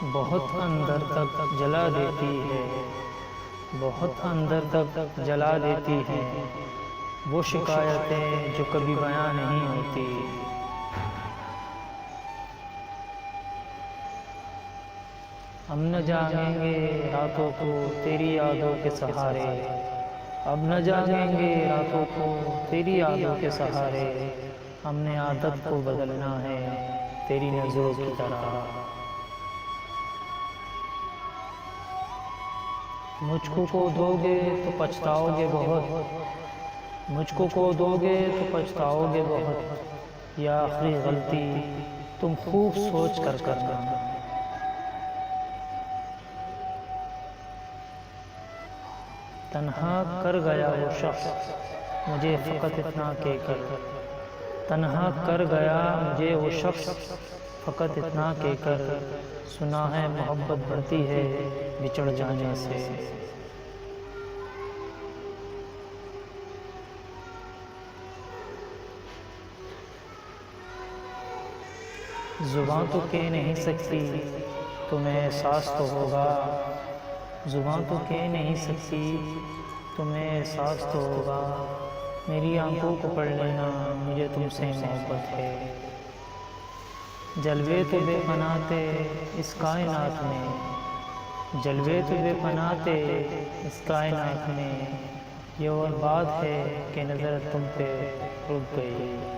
बहुत अंदर तक जला देती है, बहुत अंदर तक जला देती है वो शिकायतें जो कभी बयां नहीं होती। हम न जागेंगे रातों को तेरी यादों के सहारे, अब न जागेंगे रातों को तेरी यादों के सहारे। हमने आदत को बदलना है तेरी नज़रों की तरह। मुझको को दोगे तो पछताओगे बहुत, मुझको को दोगे तो पछताओगे बहुत। या आखिरी गलती तुम खूब सोच कर करना। तन्हा कर गया वो शख्स मुझे फ़कत इतना कहकर, तन्हा कर गया मुझे वो शख्स फ़कत इतना कहकर। सुना है मोहब्बत बढ़ती है बिछड़ जाने से। ज़ुबान तो कह नहीं सकती तुम्हें एहसास तो होगा, ज़ुबान तो कह नहीं सकती तुम्हें एहसास तो होगा। मेरी आंखों को पढ़ लेना मुझे तुमसे मोहब्बत है। जलवे तो बेपनाह थे इस कायनात में, जलवे तो बेपनाह थे इस कायनात में। ये और बात है कि नज़र तुम पे रुक गई।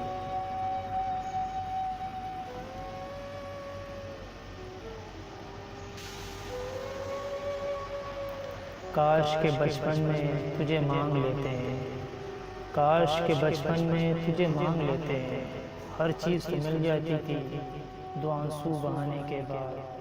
काश के बचपन में तुझे मांग लेते हैं, काश के बचपन में तुझे मांग लेते हैं। हर चीज़ तो मिल जाती थी दो आंसू बहाने के बाद।